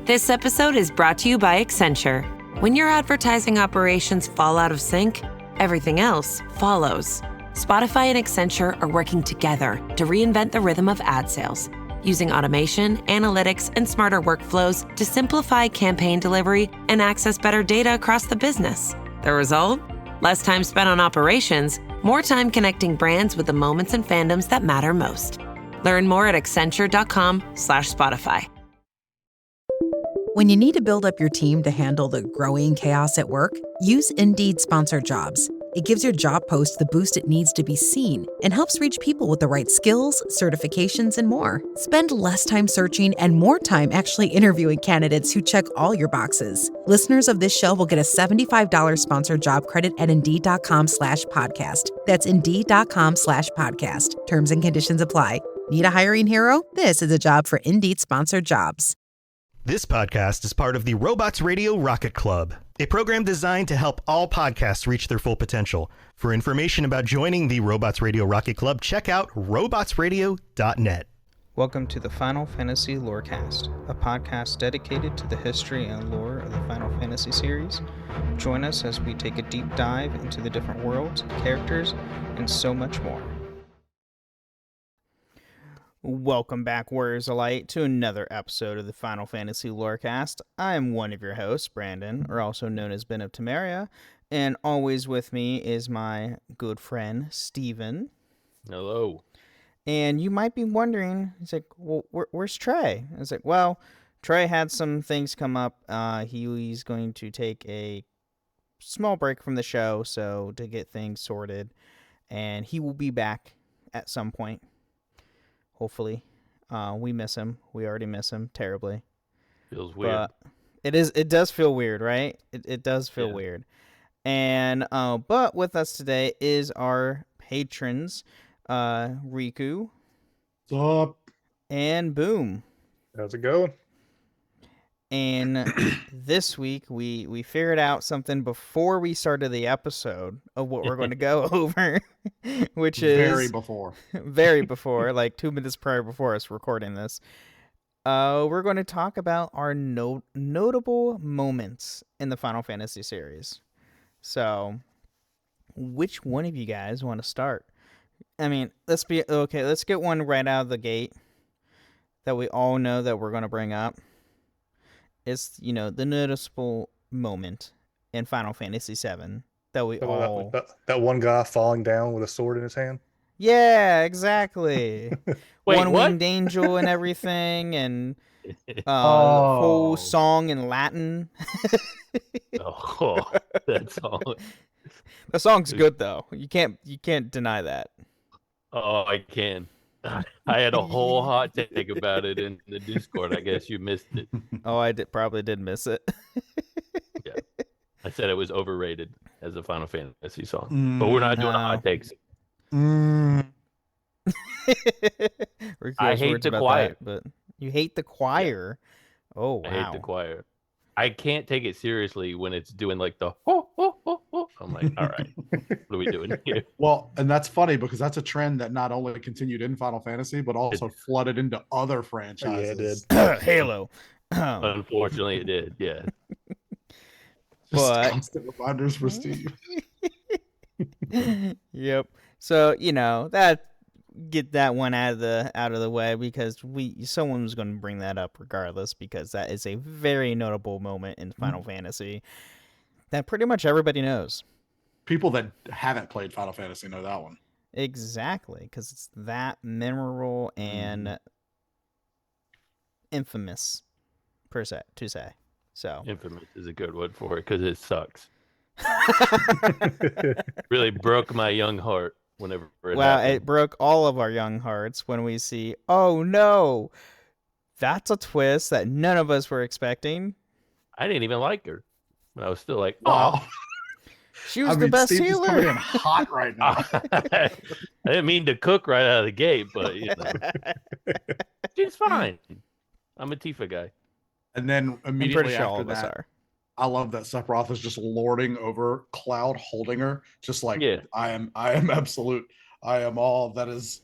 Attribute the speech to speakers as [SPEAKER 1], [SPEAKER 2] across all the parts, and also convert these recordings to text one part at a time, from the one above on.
[SPEAKER 1] This episode is brought to you by Accenture. When your advertising operations fall out of sync, everything else follows. Spotify and Accenture are working together to reinvent the rhythm of ad sales, using automation, analytics, and smarter workflows to simplify campaign delivery and access better data across the business. The result? Less time spent on operations, more time connecting brands with the moments and fandoms that matter most. Learn more at accenture.com/Spotify.
[SPEAKER 2] When you need to build up your team to handle the growing chaos at work, use Indeed Sponsored Jobs. It gives your job post the boost it needs to be seen and helps reach people with the right skills, certifications, and more. Spend less time searching and more time actually interviewing candidates who check all your boxes. Listeners of this show will get a $75 sponsored job credit at Indeed.com/podcast. That's Indeed.com/podcast. Terms and conditions apply. Need a hiring hero? This is a job for Indeed Sponsored Jobs.
[SPEAKER 3] This podcast is part of the Robots Radio Rocket Club, a program designed to help all podcasts reach their full potential. For information about joining the Robots Radio Rocket Club, check out robotsradio.net.
[SPEAKER 4] Welcome to the Final Fantasy Lorecast, a podcast dedicated to the history and lore of the Final Fantasy series. Join us as we take a deep dive into the different worlds, characters, and so much more. Welcome back, Warriors of Light, to another episode of the Final Fantasy Lorecast. I am one of your hosts, Brandon, or also known as Ben of Temeria, and always with me is my good friend, Steven.
[SPEAKER 5] Hello.
[SPEAKER 4] And you might be wondering, he's like, well, where's Trey? I was like, well, Trey had some things come up. He's going to take a small break from the show, so to get things sorted, and he will be back at some point. Hopefully. We miss him. We already miss him terribly.
[SPEAKER 5] Feels weird.
[SPEAKER 4] But it does feel weird, right? It does feel weird. And but with us today is our patrons, Riku.
[SPEAKER 6] What's up?
[SPEAKER 4] And Boom.
[SPEAKER 6] How's it going?
[SPEAKER 4] And this week we figured out something before we started the episode of what we're going to go over, which is very before, like 2 minutes prior before us recording this. We're going to talk about our notable moments in the Final Fantasy series. So, which one of you guys want to start? I mean, let's get one right out of the gate that we all know that we're going to bring up. It's, the noticeable moment in Final Fantasy VII that we all...
[SPEAKER 6] That one guy falling down with a sword in his hand?
[SPEAKER 4] Yeah, exactly.
[SPEAKER 5] Wait,
[SPEAKER 4] One-winged angel and everything, and the whole song in Latin.
[SPEAKER 5] That song.
[SPEAKER 4] The song's good, though. You can't deny that.
[SPEAKER 5] Oh, I can. I had a whole hot take about it in the Discord. I guess you missed it.
[SPEAKER 4] Oh, I probably did miss it.
[SPEAKER 5] Yeah, I said it was overrated as a Final Fantasy song, but we're not doing hot takes. I hate the choir,
[SPEAKER 4] but you hate the choir. Yeah. Oh, wow.
[SPEAKER 5] I hate the choir. I can't take it seriously when it's doing like the ho ho ho ho. I'm like, all right, what are we doing here?
[SPEAKER 6] Well, and that's funny because that's a trend that not only continued in Final Fantasy, but also flooded into other franchises.
[SPEAKER 4] Yeah, it did. Halo.
[SPEAKER 5] Unfortunately, it did. Yeah.
[SPEAKER 4] But
[SPEAKER 6] constant reminders for Steve.
[SPEAKER 4] Yep. So that. Get that one out of the way because someone was going to bring that up regardless because that is a very notable moment in Final Fantasy that pretty much everybody knows.
[SPEAKER 6] People that haven't played Final Fantasy know that one.
[SPEAKER 4] Exactly, because it's that memorable and infamous to say. So
[SPEAKER 5] infamous is a good word for it because it sucks. Really broke my young heart. Whenever it
[SPEAKER 4] broke all of our young hearts when we see, oh no, that's a twist that none of us were expecting.
[SPEAKER 5] I didn't even like her, but I was still like,
[SPEAKER 6] oh,
[SPEAKER 4] she was the best
[SPEAKER 6] Steve
[SPEAKER 4] healer.
[SPEAKER 6] Is coming in hot right now.
[SPEAKER 5] I didn't mean to cook right out of the gate, but she's fine. I'm a Tifa guy.
[SPEAKER 6] And then immediately
[SPEAKER 4] sure
[SPEAKER 6] after that, I love that Sephiroth is just lording over Cloud, holding her, just like I am absolute. I am all that is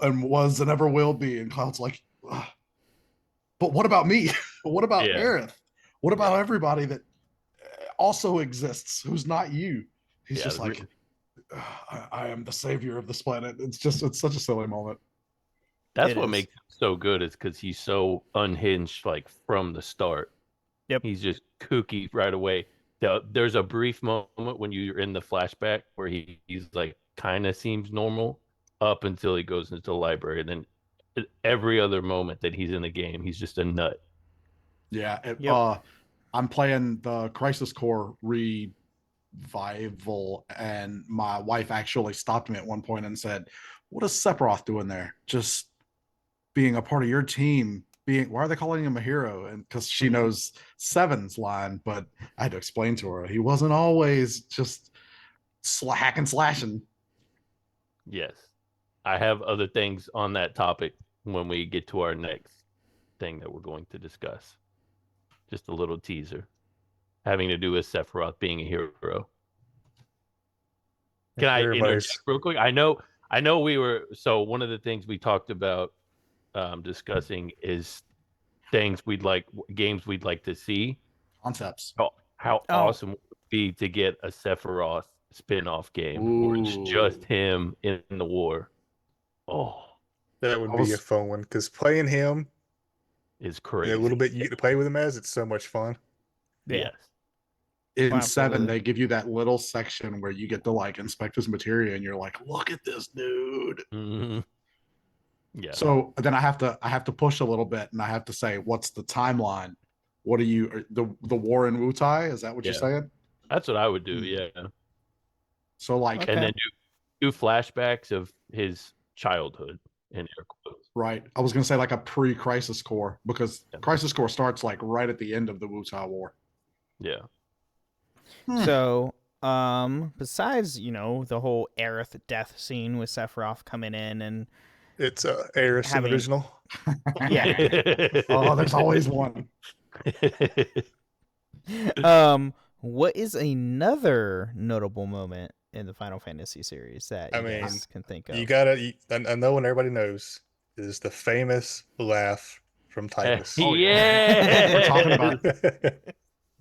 [SPEAKER 6] and was and ever will be. And Cloud's like, but what about me? What about
[SPEAKER 5] Yeah.
[SPEAKER 6] Aerith? What about everybody that also exists who's not you? He's just like, I am the savior of this planet. It's such a silly moment.
[SPEAKER 5] That's what makes him so good, is because he's so unhinged, like from the start.
[SPEAKER 4] Yep.
[SPEAKER 5] He's just kooky right away. There's a brief moment when you're in the flashback where he's like kind of seems normal up until he goes into the library. And then every other moment that he's in the game, he's just a nut.
[SPEAKER 6] Yeah. I'm playing the Crisis Core revival, and my wife actually stopped me at one point and said, "What is Sephiroth doing there? Just being a part of your team. Why are they calling him a hero?" And because she knows Seven's line, but I had to explain to her he wasn't always just hack and slashing.
[SPEAKER 5] Yes, I have other things on that topic when we get to our next thing that we're going to discuss. Just a little teaser having to do with Sephiroth being a hero. Can I interject real quick? I know we were, so one of the things we talked about discussing is games we'd like to see.
[SPEAKER 6] Concepts.
[SPEAKER 5] How awesome would it be to get a Sephiroth spin-off game where it's just him in the war. Oh,
[SPEAKER 7] that would be a fun one, because playing him
[SPEAKER 5] is crazy.
[SPEAKER 7] A little bit you get to play with him as, it's so much fun.
[SPEAKER 5] Yes.
[SPEAKER 6] In 7, they give you that little section where you get to like inspect his materia, and you're like, "Look at this dude."
[SPEAKER 5] Mm-hmm. Yeah.
[SPEAKER 6] So then I have to push a little bit, and I have to say, what's the timeline? What are you the war in Wutai? Is that what you're saying?
[SPEAKER 5] That's what I would do. Yeah.
[SPEAKER 6] So like,
[SPEAKER 5] and then do flashbacks of his childhood in air quotes.
[SPEAKER 6] Right. I was gonna say like a pre-Crisis Core, because Crisis Core starts like right at the end of the Wutai War.
[SPEAKER 5] Yeah.
[SPEAKER 4] So, besides, the whole Aerith death scene with Sephiroth coming in, and
[SPEAKER 7] it's Aerith original.
[SPEAKER 4] Yeah.
[SPEAKER 6] Oh, there's always one.
[SPEAKER 4] What is another notable moment in the Final Fantasy series that you guys can think of?
[SPEAKER 7] You gotta, I know, and everybody knows, is the famous laugh from Titus.
[SPEAKER 5] Yeah.
[SPEAKER 6] We're talking about.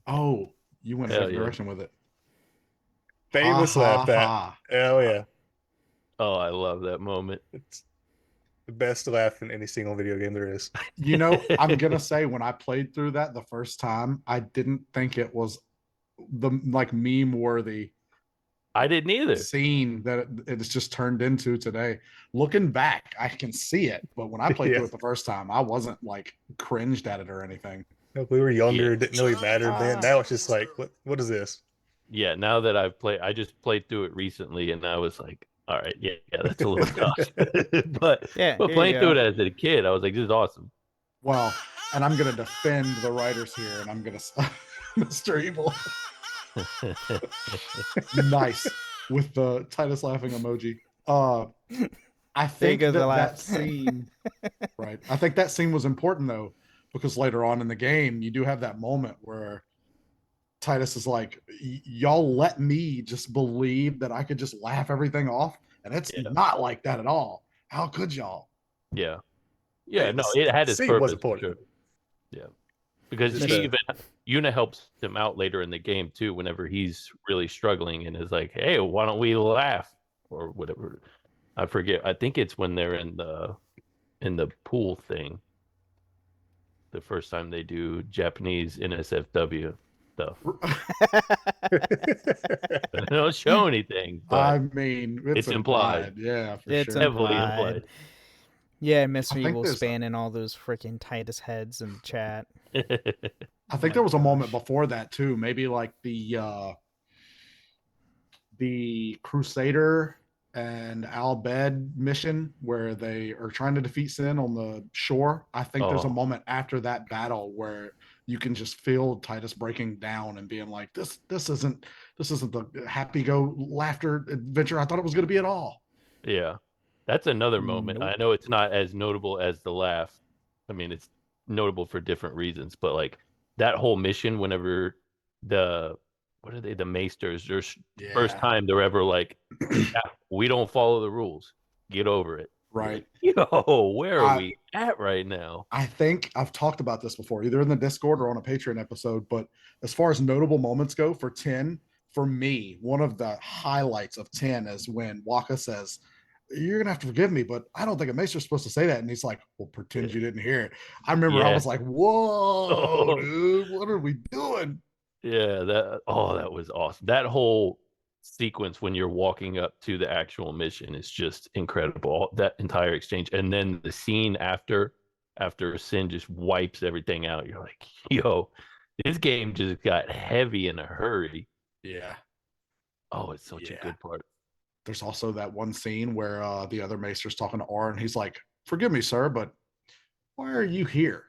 [SPEAKER 6] Oh, you went a different direction with it.
[SPEAKER 7] Famous laugh. Hell yeah.
[SPEAKER 5] Oh, I love that moment.
[SPEAKER 7] It's the best laugh in any single video game there is.
[SPEAKER 6] I'm gonna say, when I played through that the first time, I didn't think it was the like meme worthy.
[SPEAKER 5] I didn't either.
[SPEAKER 6] Scene that it's just turned into today. Looking back, I can see it, but when I played through it the first time, I wasn't like cringed at it or anything.
[SPEAKER 7] We were younger, didn't really matter then. Now it's just like, what is this?
[SPEAKER 5] Yeah, now that I just played through it recently, and I was like, all right, yeah, that's a little tough. but playing through it as a kid, I was like, this is awesome.
[SPEAKER 6] Well, and I'm gonna defend the writers here, and I'm gonna Mr. Evil. Nice with the Titus laughing emoji. I think that scene, right? I think that scene was important though, because later on in the game, you do have that moment where Titus is like, "Y'all let me just believe that I could just laugh everything off, and it's not like that at all. How could y'all?"
[SPEAKER 5] Yeah. No, it had its purpose.
[SPEAKER 7] Sure.
[SPEAKER 5] Yeah, because Yuna helps him out later in the game too, whenever he's really struggling, and is like, "Hey, why don't we laugh?" or whatever. I forget. I think it's when they're in the pool thing. The first time they do Japanese NSFW stuff. They don't show anything, but
[SPEAKER 6] I mean, it's
[SPEAKER 5] implied.
[SPEAKER 6] Yeah, for
[SPEAKER 4] it's
[SPEAKER 6] sure.
[SPEAKER 5] Heavily implied.
[SPEAKER 4] Yeah, Mr. Evil spanning all those freaking Titus heads in the chat.
[SPEAKER 6] I think there was a moment before that too. Maybe like the Crusader and Al Bhed mission where they are trying to defeat Sin on the shore. I think there's a moment after that battle where you can just feel Titus breaking down and being like, this isn't the happy go laughter adventure I thought it was going to be at all.
[SPEAKER 5] Yeah. That's another moment.
[SPEAKER 4] Nope.
[SPEAKER 5] I know it's not as notable as the laugh. I mean, it's notable for different reasons, but like that whole mission, whenever the Maesters, their first time they're ever like, we don't follow the rules. Get over it.
[SPEAKER 6] Right.
[SPEAKER 5] Yo, where are we at right now?
[SPEAKER 6] I think I've talked about this before, either in the Discord or on a Patreon episode. But as far as notable moments go for 10, for me, one of the highlights of 10 is when Waka says, "You're gonna have to forgive me, but I don't think a maester's supposed to say that." And he's like, "Well, pretend you didn't hear it." I remember I was like, "Whoa, dude, what are we doing?"
[SPEAKER 5] Yeah, that was awesome. That whole sequence when you're walking up to the actual mission is just incredible. That entire exchange, and then the scene after Sin just wipes everything out. You're like, yo, this game just got heavy in a hurry.
[SPEAKER 6] Yeah.
[SPEAKER 5] Oh, it's such a good part.
[SPEAKER 6] There's also that one scene where the other maester's talking to Arin. He's like, "Forgive me, sir, but why are you here?"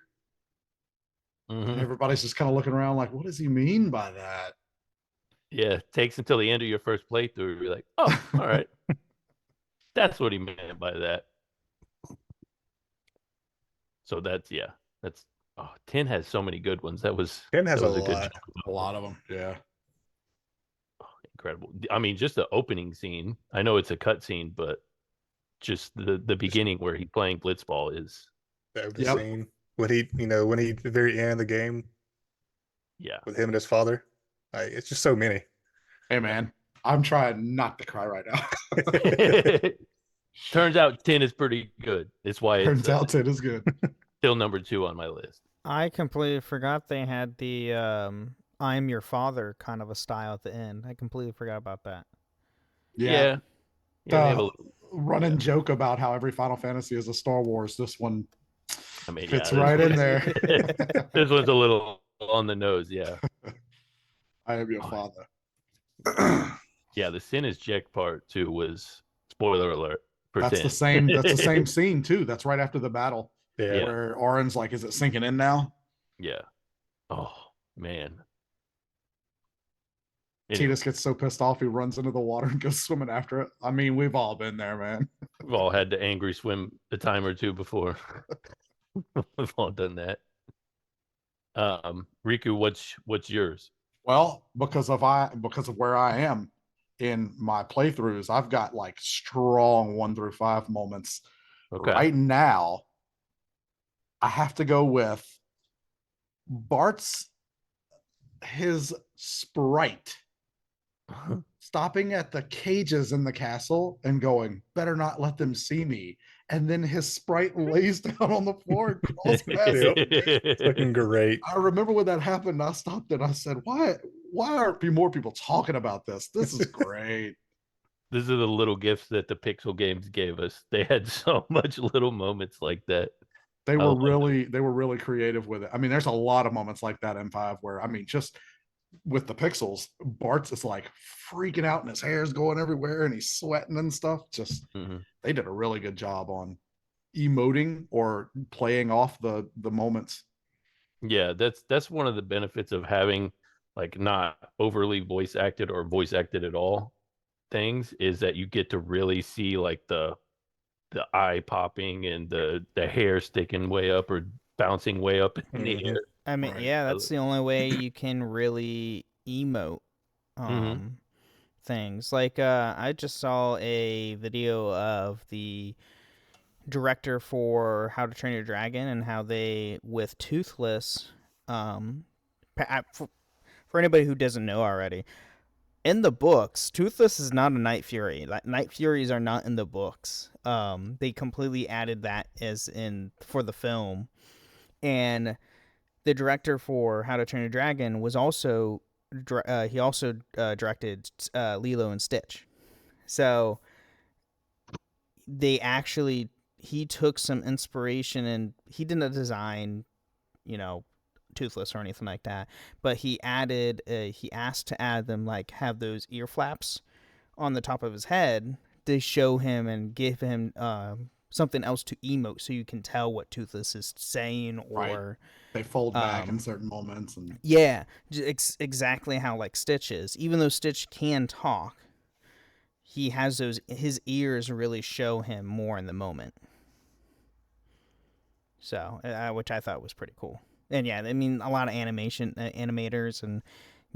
[SPEAKER 6] And everybody's just kind of looking around like, what does he mean by that?
[SPEAKER 5] Yeah, it takes until the end of your first playthrough. You're like, oh, all right. That's what he meant by that. So that's 10 has so many good ones.
[SPEAKER 7] 10 has
[SPEAKER 5] a
[SPEAKER 6] lot of them. Yeah.
[SPEAKER 5] Oh, incredible. I mean, just the opening scene. I know it's a cut scene, but just the beginning where he's playing blitzball is
[SPEAKER 7] the scene when he at the very end of the game.
[SPEAKER 5] Yeah.
[SPEAKER 7] With him and his father. It's just so many.
[SPEAKER 6] Hey man, I'm trying not to cry right now.
[SPEAKER 5] Turns out 10 is pretty good. It's why
[SPEAKER 6] Turns out 10 is good.
[SPEAKER 5] Still number 2 on my list.
[SPEAKER 4] I completely forgot they had the I'm your father kind of a style at the end. I completely forgot about that.
[SPEAKER 6] Yeah. The running joke about how every Final Fantasy is a Star Wars, this one fits right in there.
[SPEAKER 5] This one's a little on the nose, yeah.
[SPEAKER 6] I am your father.
[SPEAKER 5] Yeah, the Sin is Jack part 2 was, spoiler alert,
[SPEAKER 6] That's the same scene too. That's right after the battle.
[SPEAKER 5] Yeah.
[SPEAKER 6] Where Orin's like, is it sinking in now?
[SPEAKER 5] Yeah. Oh man.
[SPEAKER 6] Tidus gets so pissed off he runs into the water and goes swimming after it. I mean, we've all been there, man.
[SPEAKER 5] We've all had to angry swim a time or two before. We've all done that. Riku, what's yours?
[SPEAKER 6] Well, because of where I am in my playthroughs, I've got like strong 1 through 5 moments. Okay. Right now, I have to go with his sprite stopping at the cages in the castle and going, "Better not let them see me." And then his sprite lays down on the floor and crawls past him.
[SPEAKER 7] It's looking great.
[SPEAKER 6] I remember when that happened, I stopped and I said, why aren't more people talking about this? This is great.
[SPEAKER 5] These are the little gifts that the Pixel games gave us. They had so much little moments like that.
[SPEAKER 6] They were really creative with it. I mean, there's a lot of moments like that in 5 where, I mean, just with the pixels, Bart's is like freaking out and his hair's going everywhere and he's sweating and stuff. Just they did a really good job on emoting or playing off the moments.
[SPEAKER 5] Yeah, that's one of the benefits of having like not overly voice acted or voice acted at all things, is that you get to really see like the eye popping and the hair sticking way up or bouncing way up in the air.
[SPEAKER 4] I mean, that's the only way you can really emote things. Like, I just saw a video of the director for How to Train Your Dragon and how they, with Toothless, for anybody who doesn't know already, in the books, Toothless is not a Night Fury. Night Furies are not in the books. They completely added that for the film. And the director for How to Train a Dragon was also directed Lilo and Stitch. So he took some inspiration, and he didn't design, Toothless or anything like that, but he asked to add them, like have those ear flaps on the top of his head to show him and give him something else to emote, so you can tell what Toothless is saying, or
[SPEAKER 6] they fold back in certain moments. And
[SPEAKER 4] exactly how like Stitch is. Even though Stitch can talk, he has his ears really show him more in the moment. So, which I thought was pretty cool. And yeah, I mean, a lot of animators and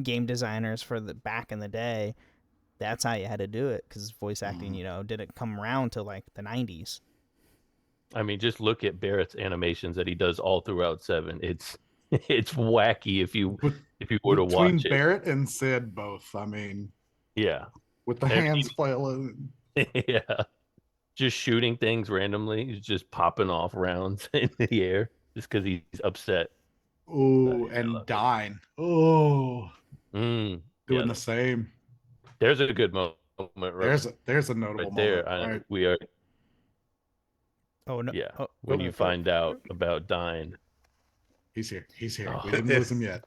[SPEAKER 4] game designers for the back in the day, that's how you had to do it, because voice acting, didn't come around till like the 90s.
[SPEAKER 5] I mean, just look at Barrett's animations that he does all throughout 7. It's wacky if you were to watch
[SPEAKER 6] between
[SPEAKER 5] it.
[SPEAKER 6] Barrett and Sid both. I mean,
[SPEAKER 5] Yeah,
[SPEAKER 6] with the hands flailing.
[SPEAKER 5] Yeah, just shooting things randomly. He's just popping off rounds in the air just because he's upset.
[SPEAKER 6] Oh, and Dine. Oh,
[SPEAKER 5] doing
[SPEAKER 6] the same.
[SPEAKER 5] There's a good moment.
[SPEAKER 6] There's a notable
[SPEAKER 5] right there.
[SPEAKER 6] moment. Right.
[SPEAKER 5] We are.
[SPEAKER 4] Oh no!
[SPEAKER 5] Yeah,
[SPEAKER 4] oh,
[SPEAKER 5] when you find out about Dine.
[SPEAKER 6] He's here.
[SPEAKER 5] Oh.
[SPEAKER 6] We didn't lose him yet.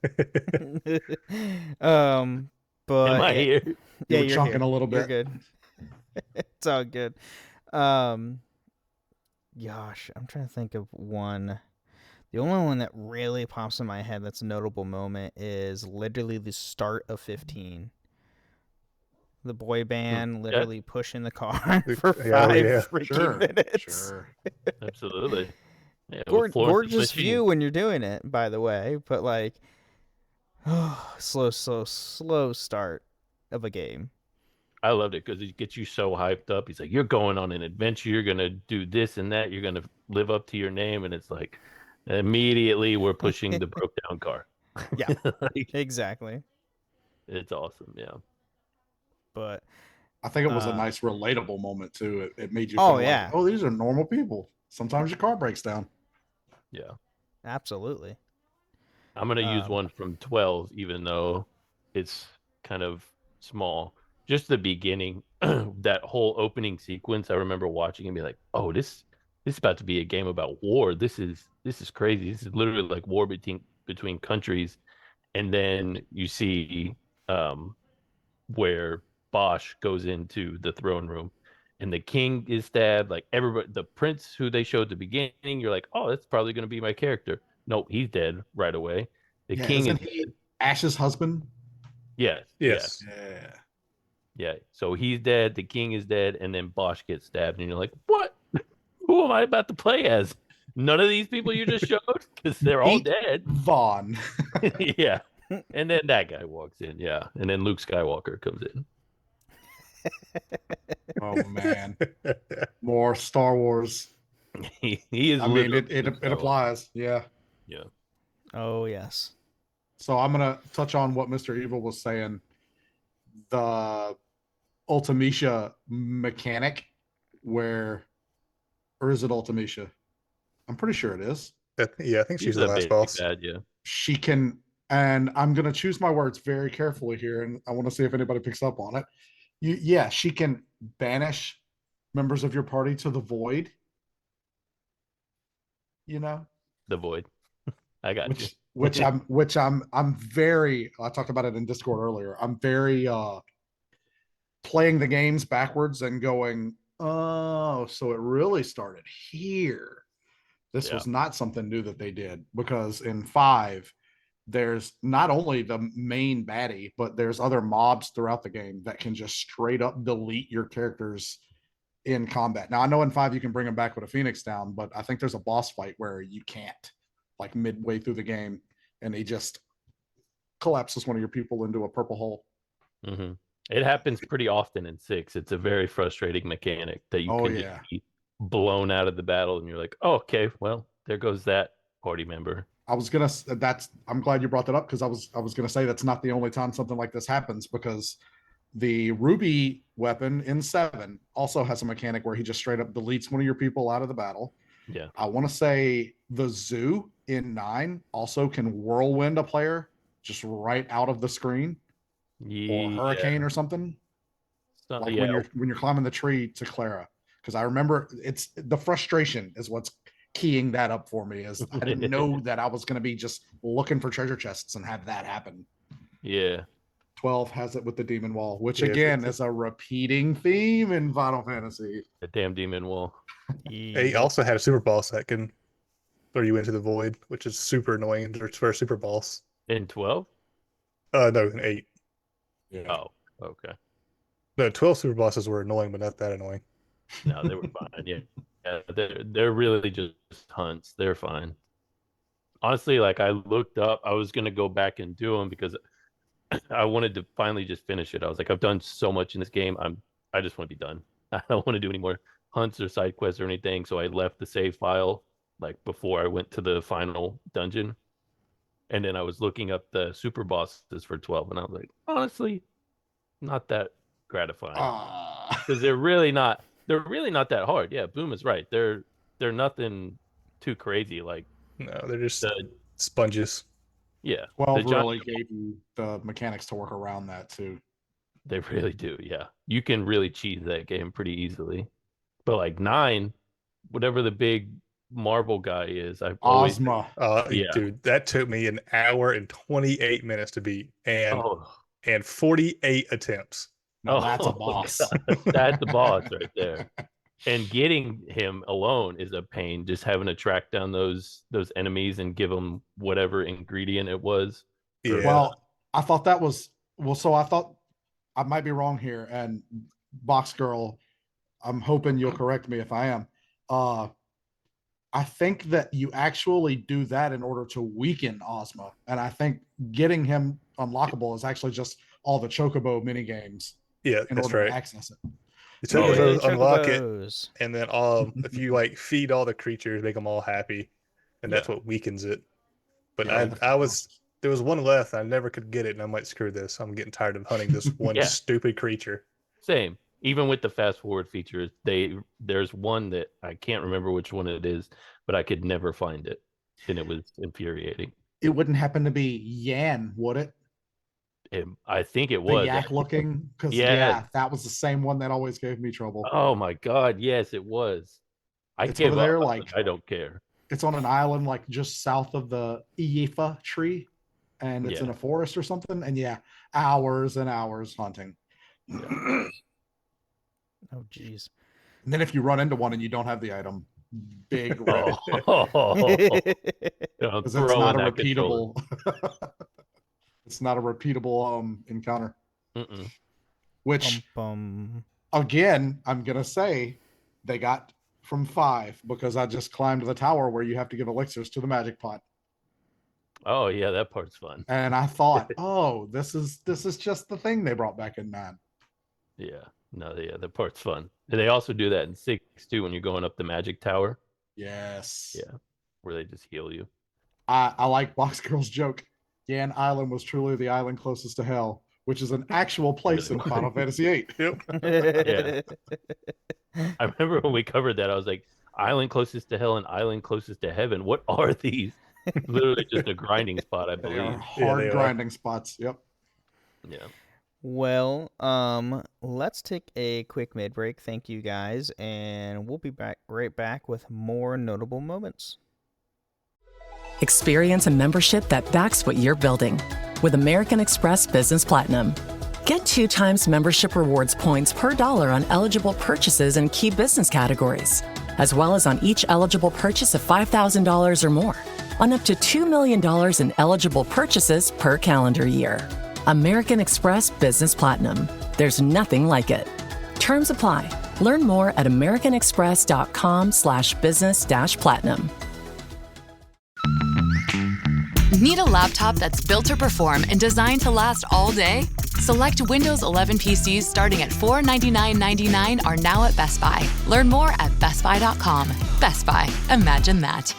[SPEAKER 4] But
[SPEAKER 5] am I here?
[SPEAKER 4] Yeah,
[SPEAKER 6] you're chunking
[SPEAKER 4] here.
[SPEAKER 6] A little bit.
[SPEAKER 4] You're good. It's all good. Gosh, I'm trying to think of one. The only one that really pops in my head that's a notable moment is literally the start of 15. The boy band literally pushing the car for 5 freaking minutes.
[SPEAKER 6] Sure.
[SPEAKER 5] Absolutely. Yeah,
[SPEAKER 4] gorgeous view when you're doing it, by the way, but like, slow start of a game.
[SPEAKER 5] I loved it because he gets you so hyped up. He's like, you're going on an adventure. You're going to do this and that. You're going to live up to your name. And it's like, immediately we're pushing the broke down car.
[SPEAKER 4] Yeah, exactly.
[SPEAKER 5] It's awesome. Yeah.
[SPEAKER 4] But
[SPEAKER 6] I think it was a nice relatable moment too. It made you feel like, oh, these are normal people. Sometimes your car breaks down.
[SPEAKER 5] Yeah.
[SPEAKER 4] Absolutely.
[SPEAKER 5] I'm going to use one from 12, even though it's kind of small. Just the beginning, that whole opening sequence, I remember watching and be like, oh, this is about to be a game about war. This is crazy. This is literally like war between countries. And then you see where Bosch goes into the throne room and the king is stabbed. Like everybody, the prince who they showed at the beginning, you're like, oh, that's probably going to be my character. Nope, he's dead right away. The king is
[SPEAKER 6] Ash's husband.
[SPEAKER 5] Yes. Yeah. So he's dead. The king is dead, and then Bosch gets stabbed, and you're like, what? Who am I about to play as? None of these people you just showed, because they're all dead.
[SPEAKER 6] Vaughn.
[SPEAKER 5] Yeah. And then that guy walks in. Yeah. And then Luke Skywalker comes in.
[SPEAKER 6] Oh man, more Star Wars.
[SPEAKER 5] He is.
[SPEAKER 6] I mean, it applies. Yeah.
[SPEAKER 5] Yeah.
[SPEAKER 4] Oh yes.
[SPEAKER 6] So I'm gonna touch on what Mr. Evil was saying. The Ultimecia mechanic, or is it Ultimecia? I'm pretty sure it is.
[SPEAKER 7] Yeah, I think she's the last boss.
[SPEAKER 5] Bad, yeah.
[SPEAKER 6] She can, and I'm gonna choose my words very carefully here, and I want to see if anybody picks up on it. She can banish members of your party to the void. You know,
[SPEAKER 5] the void. I got you.
[SPEAKER 6] Which I'm very. I talked about it in Discord earlier. I'm very playing the games backwards and going, oh, so it really started here. This was not something new that they did, because in 5, there's not only the main baddie, but there's other mobs throughout the game that can just straight up delete your characters in combat. Now, I know in 5 you can bring them back with a Phoenix down, but I think there's a boss fight where you can't, like midway through the game, and he just collapses one of your people into a purple hole.
[SPEAKER 5] Mm-hmm. It happens pretty often in 6. It's a very frustrating mechanic that you can just be blown out of the battle, and you're like, oh, okay, well, there goes that party member.
[SPEAKER 6] I'm glad you brought that up, because I was gonna say that's not the only time something like this happens, because the Ruby weapon in 7 also has a mechanic where he just straight up deletes one of your people out of the battle.
[SPEAKER 5] Yeah.
[SPEAKER 6] I want to say the Zoo in 9 also can whirlwind a player just right out of the screen, or hurricane or something. Like when you're climbing the tree to Clara. Because I remember it's the frustration is what's keying that up for me, is I didn't know that I was going to be just looking for treasure chests and have that happen.
[SPEAKER 5] Yeah.
[SPEAKER 6] 12 has it with the demon wall, which again is a repeating theme in Final Fantasy.
[SPEAKER 5] The damn demon wall.
[SPEAKER 7] He also had a super boss that can throw you into the void, which is super annoying for a super boss.
[SPEAKER 5] In 12?
[SPEAKER 7] No, in 8.
[SPEAKER 5] Yeah. Oh, okay.
[SPEAKER 7] No, 12 super bosses were annoying, but not that annoying.
[SPEAKER 5] No, they were fine. Yeah, they're really just hunts. They're fine. Honestly, like I looked up, I was gonna go back and do them because I wanted to finally just finish it. I was like, I've done so much in this game. I just want to be done. I don't want to do any more hunts or side quests or anything, so I left the save file like before I went to the final dungeon. And then I was looking up the super bosses for 12, and I was like, honestly, not that gratifying. Because they're really not that hard. Yeah, Boom is right. They're nothing too crazy. Like,
[SPEAKER 7] no, they're just sponges.
[SPEAKER 5] Yeah.
[SPEAKER 6] 12 really gave you the mechanics to work around that too.
[SPEAKER 5] They really do, yeah. You can really cheese that game pretty easily. But like 9, whatever the big marble guy is, I've always
[SPEAKER 6] Ozma.
[SPEAKER 7] Dude, that took me an hour and 28 minutes to beat, and 48 attempts.
[SPEAKER 6] No, that's a boss.
[SPEAKER 5] That's the boss right there. And getting him alone is a pain. Just having to track down those enemies and give them whatever ingredient it was.
[SPEAKER 7] Yeah.
[SPEAKER 6] Well, I thought that was so I thought I might be wrong here, and Box Girl, I'm hoping you'll correct me if I am. I think that you actually do that in order to weaken Ozma, and I think getting him unlockable is actually just all the Chocobo mini games.
[SPEAKER 7] Yeah,
[SPEAKER 6] in
[SPEAKER 7] that's
[SPEAKER 6] order
[SPEAKER 7] right.
[SPEAKER 6] to access it.
[SPEAKER 7] The Chocobos unlock it, and then if you like feed all the creatures, make them all happy, and that's what weakens it. But there was one left. I never could get it, and I'm like, screw this. I'm getting tired of hunting this one stupid creature.
[SPEAKER 5] Same. Even with the fast forward features, there's one that I can't remember which one it is, but I could never find it, and it was infuriating.
[SPEAKER 6] It wouldn't happen to be Yan, would it?
[SPEAKER 5] I think it was.
[SPEAKER 6] The yak looking, because that was the same one that always gave me trouble.
[SPEAKER 5] Oh my god, yes, it was.
[SPEAKER 6] It's over there,
[SPEAKER 5] I don't care.
[SPEAKER 6] It's on an island like just south of the Iifa tree, and it's in a forest or something. And hours and hours hunting.
[SPEAKER 4] Oh jeez.
[SPEAKER 6] And then if you run into one and you don't have the item, big rip. Because it's not a repeatable. It's not a repeatable encounter.
[SPEAKER 5] Mm-mm.
[SPEAKER 6] Which again, I'm gonna say they got from 5 because I just climbed the tower where you have to give elixirs to the magic pot.
[SPEAKER 5] Oh yeah, that part's fun.
[SPEAKER 6] And I thought, this is just the thing they brought back in 9.
[SPEAKER 5] Yeah. No, that part's fun. And they also do that in 6 too when you're going up the magic tower.
[SPEAKER 6] Yes.
[SPEAKER 5] Yeah. Where they just heal you.
[SPEAKER 6] I like Box Girl's joke. Yan Island was truly the island closest to hell, which is an actual place in Final Fantasy VIII.
[SPEAKER 7] Yep.
[SPEAKER 5] Yeah. I remember when we covered that, I was like, island closest to hell and island closest to heaven. What are these? Literally just a grinding spot, I believe.
[SPEAKER 6] They are hard grinding spots. Yep.
[SPEAKER 5] Yeah.
[SPEAKER 4] Well, let's take a quick mid break. Thank you guys, and we'll be right back with more notable moments.
[SPEAKER 8] Experience a membership that backs what you're building with American Express Business Platinum. Get 2 times membership rewards points per dollar on eligible purchases in key business categories, as well as on each eligible purchase of $5,000 or more, on up to $2 million in eligible purchases per calendar year. American Express Business Platinum. There's nothing like it. Terms apply. Learn more at americanexpress.com/business-platinum.
[SPEAKER 9] Need a laptop that's built to perform and designed to last all day? Select Windows 11 PCs starting at $499.99 are now at Best Buy. Learn more at bestbuy.com. Best Buy. Imagine that.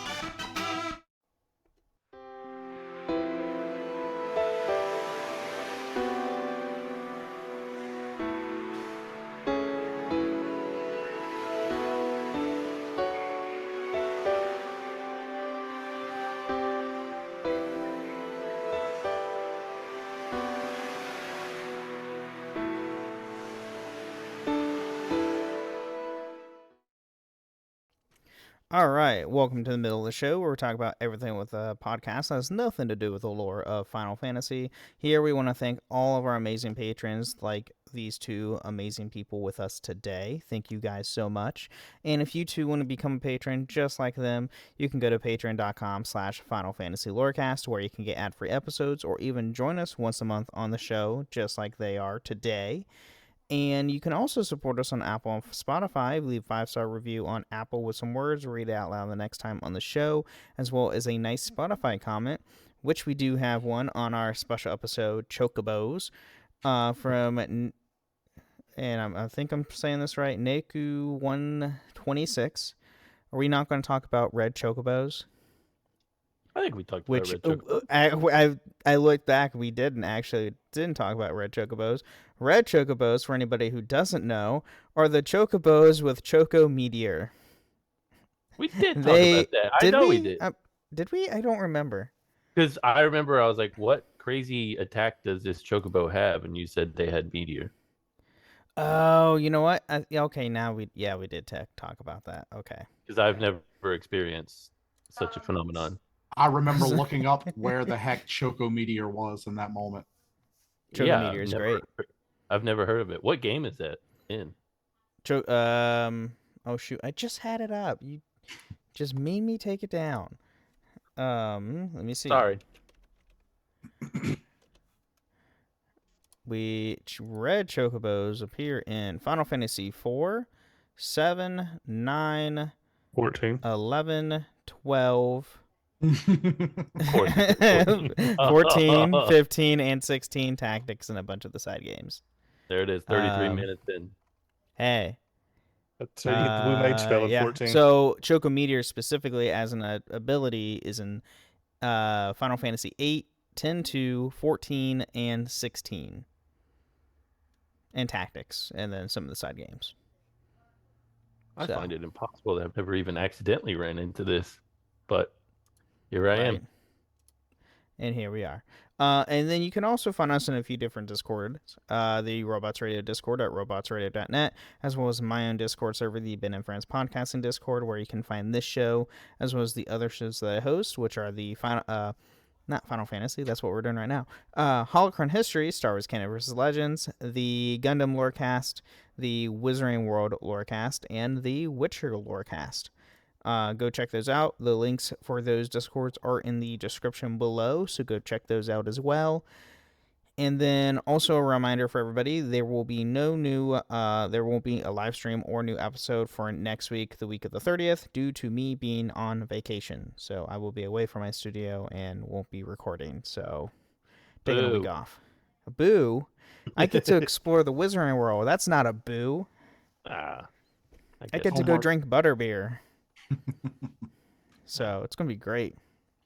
[SPEAKER 4] All right, welcome to the middle of the show where we're talking about everything with a podcast that has nothing to do with the lore of Final Fantasy. Here we want to thank all of our amazing patrons, like these 2 amazing people with us today. Thank you guys so much. And if you too want to become a patron just like them, you can go to patreon.com/Final Fantasy Lorecast, where you can get ad-free episodes or even join us once a month on the show, just like they are today. And you can also support us on Apple and Spotify. Leave 5-star review on Apple with some words, read it out loud the next time on the show, as well as a nice Spotify comment, which we do have one on our special episode, Chocobos, from and I think I'm saying this right, Neku 126. Are we not going to talk about red chocobos?
[SPEAKER 5] I think we talked about red chocobos.
[SPEAKER 4] I looked back. We didn't talk about red chocobos. Red chocobos, for anybody who doesn't know, are the chocobos with Choco Meteor.
[SPEAKER 5] We did talk about that. I know we did.
[SPEAKER 4] Did we? I don't remember.
[SPEAKER 5] Because I remember I was like, what crazy attack does this chocobo have? And you said they had Meteor.
[SPEAKER 4] Oh, you know what? Okay, now we did talk about that. Okay.
[SPEAKER 5] Because I've never experienced such a phenomenon.
[SPEAKER 6] I remember looking up where the heck Choco Meteor was in that moment.
[SPEAKER 4] Choco Meteor is great.
[SPEAKER 5] I've never heard of it. What game is that in?
[SPEAKER 4] Oh shoot, I just had it up. You just made me take it down. Let me see.
[SPEAKER 5] Sorry.
[SPEAKER 4] Red chocobos appear in Final Fantasy 4, 7, 9,
[SPEAKER 7] 14,
[SPEAKER 4] 11, 12, 14, 15, and 16 tactics and a bunch of the side games.
[SPEAKER 5] There it is, 33 minutes in.
[SPEAKER 4] Hey.
[SPEAKER 7] That's the Blue Mage spell in 14.
[SPEAKER 4] So Choco Meteor specifically as an ability is in Final Fantasy 8, 10-2, 14, and 16. And tactics, and then some of the side games.
[SPEAKER 5] I find it impossible that I've never even accidentally ran into this, but here I am.
[SPEAKER 4] And here we are. And then you can also find us in a few different Discords. The Robots Radio Discord at robotsradio.net, as well as my own Discord server, the Ben and Friends Podcasting Discord, where you can find this show, as well as the other shows that I host, which are the not Final Fantasy, that's what we're doing right now. Holocron History, Star Wars Canon vs. Legends, the Gundam Lorecast, the Wizarding World Lorecast, and the Witcher Lorecast. Go check those out. The links for those Discords are in the description below, so go check those out as well. And then also a reminder for everybody, there will be there won't be a live stream or new episode for next week, the week of the 30th, due to me being on vacation. So I will be away from my studio and won't be recording. So taking a week off. A boo? I get to explore the Wizarding World. That's not a boo. I get to go drink butterbeer. So it's going to be great.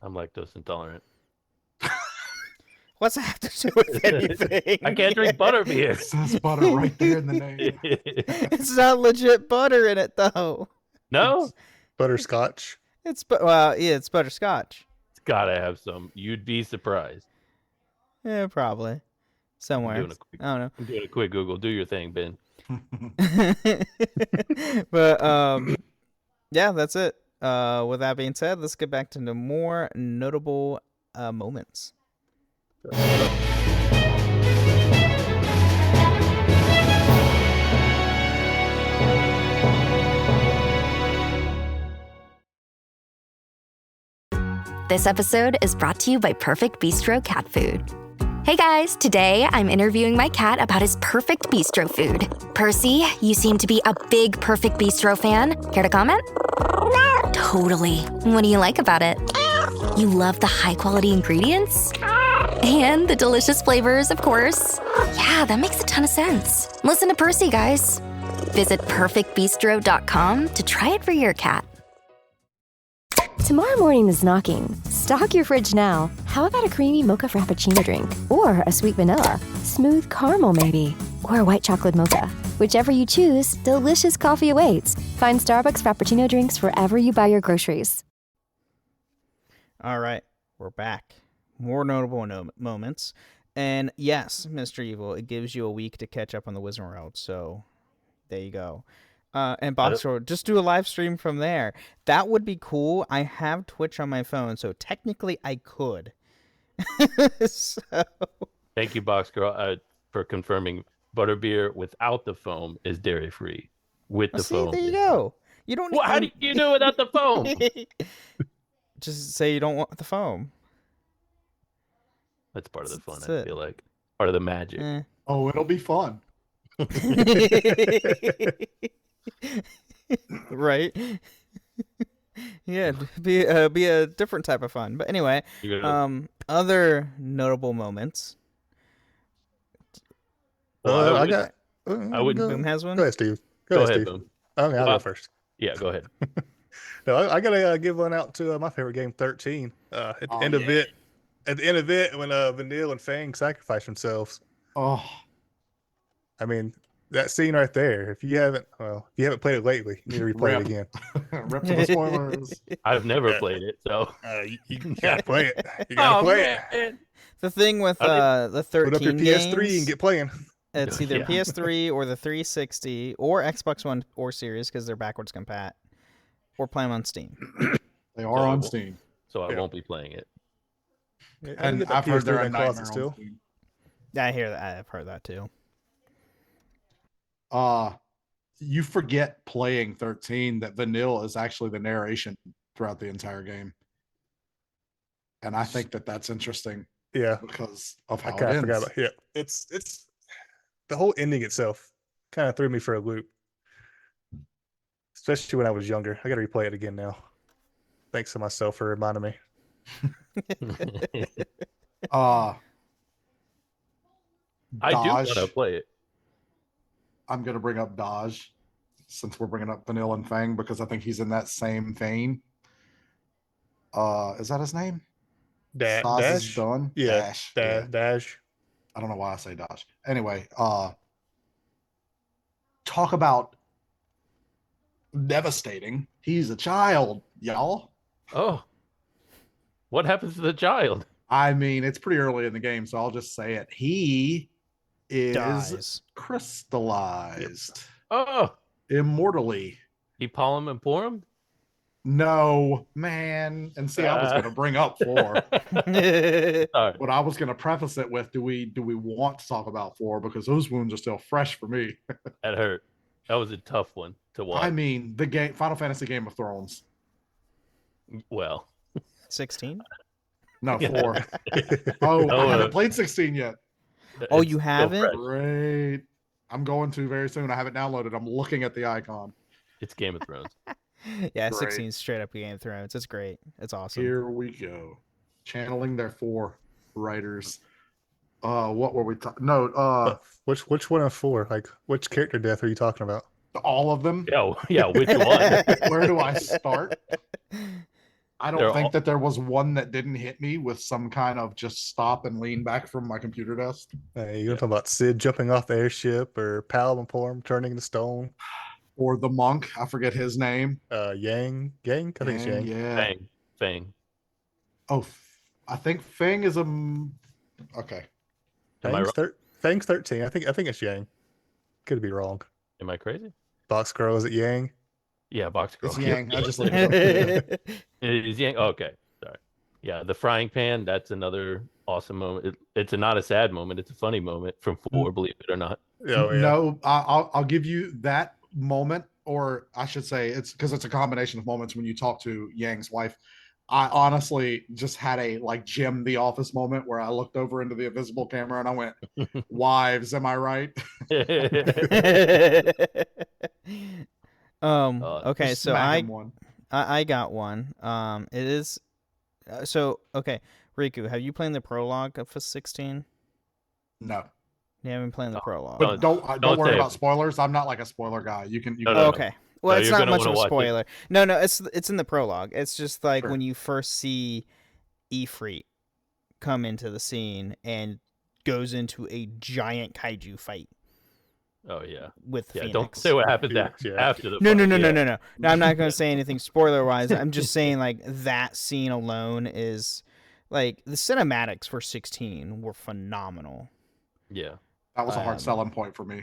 [SPEAKER 5] I'm lactose intolerant.
[SPEAKER 4] What's that have to do with anything?
[SPEAKER 5] I can't drink butterbeer.
[SPEAKER 6] It says butter right there in the name.
[SPEAKER 4] It's not legit butter in it, though.
[SPEAKER 5] No?
[SPEAKER 7] It's butterscotch.
[SPEAKER 4] It's butterscotch.
[SPEAKER 5] It's got to have some. You'd be surprised.
[SPEAKER 4] Yeah, probably. Somewhere. I don't know.
[SPEAKER 5] I'm doing a quick Google. Do your thing, Ben.
[SPEAKER 4] But, yeah, that's it. With that being said, let's get back to the more notable moments.
[SPEAKER 10] This episode is brought to you by Perfect Bistro Cat Food. Hey guys, today I'm interviewing my cat about his Perfect Bistro food. Percy, you seem to be a big Perfect Bistro fan. Care to comment? Totally. What do you like about it? You love the high-quality ingredients? And the delicious flavors, of course. Yeah, that makes a ton of sense. Listen to Percy, guys. Visit perfectbistro.com to try it for your cat.
[SPEAKER 11] Tomorrow morning is knocking. Stock your fridge now. How about a creamy mocha frappuccino drink? Or a sweet vanilla? Smooth caramel, maybe? Or a white chocolate mocha? Whichever you choose, delicious coffee awaits. Find Starbucks Frappuccino drinks wherever you buy your groceries.
[SPEAKER 4] All right, we're back. More notable moments. And yes, Mr. Evil, it gives you a week to catch up on the Wizarding World. So there you go. And Boxer, just do a live stream from there. That would be cool. I have Twitch on my phone, so technically I could. So...
[SPEAKER 5] Thank you, Box Girl, for confirming butterbeer without the foam is dairy free. With the foam,
[SPEAKER 4] there you go. You don't.
[SPEAKER 5] Well, how do you do without the foam?
[SPEAKER 4] Just say you don't want the foam.
[SPEAKER 5] That's part of the fun. I feel like part of the magic.
[SPEAKER 6] Oh, it'll be fun.
[SPEAKER 4] Right. Yeah, be a different type of fun. But anyway, other notable moments.
[SPEAKER 7] I
[SPEAKER 5] I wouldn't.
[SPEAKER 4] Boom has one.
[SPEAKER 7] Go ahead, Steve.
[SPEAKER 5] Go ahead,
[SPEAKER 7] Steve.
[SPEAKER 5] Boom.
[SPEAKER 7] Okay, I'll go first.
[SPEAKER 5] Yeah, go ahead.
[SPEAKER 7] No, I gotta give one out to my favorite game, 13. At the end of it, when Vanille and Fang sacrifice themselves.
[SPEAKER 6] Oh,
[SPEAKER 7] I mean, that scene right there. If you haven't played it lately, you need to replay it again.
[SPEAKER 6] Rip to the spoilers.
[SPEAKER 5] I've never played it, so
[SPEAKER 7] you gotta play it. You gotta play it.
[SPEAKER 4] The thing with the 13
[SPEAKER 7] put up your PS3
[SPEAKER 4] games,
[SPEAKER 7] and get playing.
[SPEAKER 4] It's either PS3 or the 360 or Xbox One or Series because they're backwards compat, or play them on Steam.
[SPEAKER 6] They are on Steam,
[SPEAKER 5] so I won't be playing it.
[SPEAKER 6] And I've heard they're a nightmare
[SPEAKER 7] still.
[SPEAKER 4] Yeah, I hear that. I've heard that too.
[SPEAKER 6] You forget playing 13 that Vanille is actually the narration throughout the entire game, and I think that's interesting.
[SPEAKER 7] Yeah,
[SPEAKER 6] because of how
[SPEAKER 7] I kind
[SPEAKER 6] it
[SPEAKER 7] of forgot
[SPEAKER 6] ends.
[SPEAKER 7] about. Yeah, it's the whole ending itself kind of threw me for a loop, especially when I was younger. I got to replay it again now. Thanks to myself for reminding me.
[SPEAKER 5] I do want to play it.
[SPEAKER 6] I'm going to bring up Dodge since we're bringing up Vanilla and Fang because I think he's in that same vein. Is that his name?
[SPEAKER 7] Dash?
[SPEAKER 6] Done?
[SPEAKER 7] Yeah.
[SPEAKER 6] Dash. I don't know why I say Dodge. Anyway, talk about devastating. He's a child, y'all.
[SPEAKER 5] Oh. What happens to the child?
[SPEAKER 6] I mean, it's pretty early in the game, so I'll just say it. He is crystallized.
[SPEAKER 5] Oh.
[SPEAKER 6] Immortally.
[SPEAKER 5] He palm and pour him?
[SPEAKER 6] No, man. And see, I was going to bring up 4. But I was going to preface it with, do we want to talk about 4? Because those wounds are still fresh for me.
[SPEAKER 5] That hurt. That was a tough one to watch.
[SPEAKER 6] I mean, the game, Final Fantasy Game of Thrones.
[SPEAKER 5] Well.
[SPEAKER 4] 16?
[SPEAKER 6] No, 4. I haven't played 16 yet.
[SPEAKER 4] Oh, you haven't?
[SPEAKER 6] Great. I'm going to very soon. I have it downloaded. I'm looking at the icon.
[SPEAKER 5] It's Game of Thrones.
[SPEAKER 4] Yeah, 16 is straight up Game of Thrones. It's great. It's awesome.
[SPEAKER 6] Here we go. Channeling their 4 writers. What were we talking? No.
[SPEAKER 7] Which one of 4? Like, which character death are you talking about?
[SPEAKER 6] All of them.
[SPEAKER 5] Yeah. Which one?
[SPEAKER 6] Where do I start? I don't think that there was one that didn't hit me with some kind of just stop and lean back from my computer desk.
[SPEAKER 7] You're talking about Sid jumping off the airship, or Palomporm turning to stone,
[SPEAKER 6] or the monk. I forget his name.
[SPEAKER 7] Yang. I think it's Yang.
[SPEAKER 6] Yeah.
[SPEAKER 5] Fang.
[SPEAKER 6] Oh, I think Fang is a. Okay.
[SPEAKER 7] Fang's 13. I think it's Yang. Could be wrong.
[SPEAKER 5] Am I crazy?
[SPEAKER 7] Box Girl, is it Yang?
[SPEAKER 5] Yeah, Box Girl.
[SPEAKER 6] It's Yang. I just looked it up.
[SPEAKER 5] It is Yang. Okay, sorry. Yeah, the frying pan. That's another awesome moment. It's not a sad moment. It's a funny moment from 4. Believe it or not.
[SPEAKER 7] Oh, yeah.
[SPEAKER 6] No, I'll give you that moment, or I should say, it's because it's a combination of moments when you talk to Yang's wife. I honestly just had a like Jim the Office moment where I looked over into the invisible camera and I went, "Wives, am I right?"
[SPEAKER 4] Okay, so I got one. It is okay. Riku, have you played the prologue of 16?
[SPEAKER 6] No.
[SPEAKER 4] You haven't played the prologue.
[SPEAKER 6] But don't worry about spoilers. I'm not like a spoiler guy. You can.
[SPEAKER 4] Okay. Well, it's not much of a spoiler. No, it's in the prologue. It's just like when you first see Ifrit come into the scene and goes into a giant kaiju fight.
[SPEAKER 5] Oh yeah.
[SPEAKER 4] With Phoenix.
[SPEAKER 5] Don't say what happens after the
[SPEAKER 4] No. No, I'm not going to say anything spoiler wise. I'm just saying like that scene alone is like the cinematics for 16 were phenomenal.
[SPEAKER 5] Yeah.
[SPEAKER 6] That was a hard selling point for me.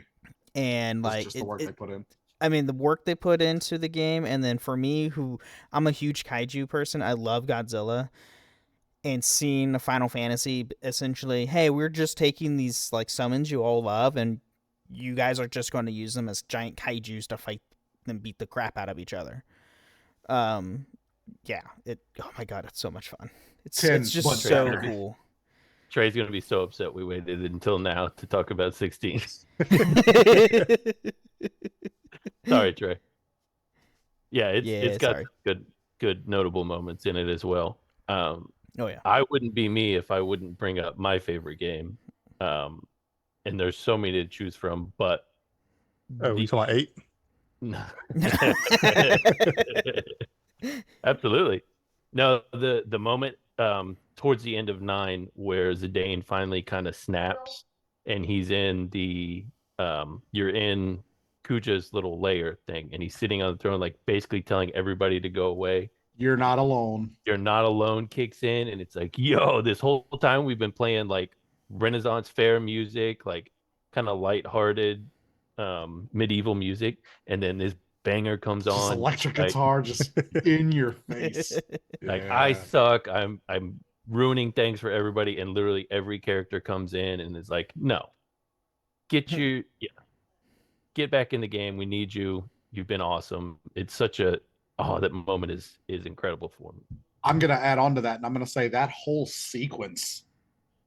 [SPEAKER 4] And like
[SPEAKER 6] just the work they put in.
[SPEAKER 4] I mean, the work they put into the game, and then for me, who I'm a huge kaiju person, I love Godzilla, and seeing the Final Fantasy essentially, hey, we're just taking these like summons you all love, and you guys are just going to use them as giant kaijus to fight and beat the crap out of each other. Oh my god, it's so much fun. It's just so cool.
[SPEAKER 5] Trey's going to be so upset we waited until now to talk about 16. Sorry, Trey. Yeah, it's got good notable moments in it as well.
[SPEAKER 4] Oh yeah.
[SPEAKER 5] I wouldn't be me if I wouldn't bring up my favorite game. And there's so many to choose from, but
[SPEAKER 7] Oh, we talking 8?
[SPEAKER 5] No. Absolutely. No, the moment towards the end of 9 where Zidane finally kind of snaps and he's in the you're in Kuja's little lair thing and he's sitting on the throne like basically telling everybody to go away.
[SPEAKER 6] You're not alone.
[SPEAKER 5] You're not alone kicks in and it's like, yo, this whole time we've been playing like Renaissance fair music, like kind of lighthearted medieval music, and then this banger comes
[SPEAKER 6] just
[SPEAKER 5] on,
[SPEAKER 6] electric guitar just in your face.
[SPEAKER 5] Like I suck. I'm ruining things for everybody, and literally every character comes in and is like, no, get back in the game. We need you. You've been awesome. It's such a that moment is incredible for me.
[SPEAKER 6] I'm gonna add on to that, and I'm gonna say that whole sequence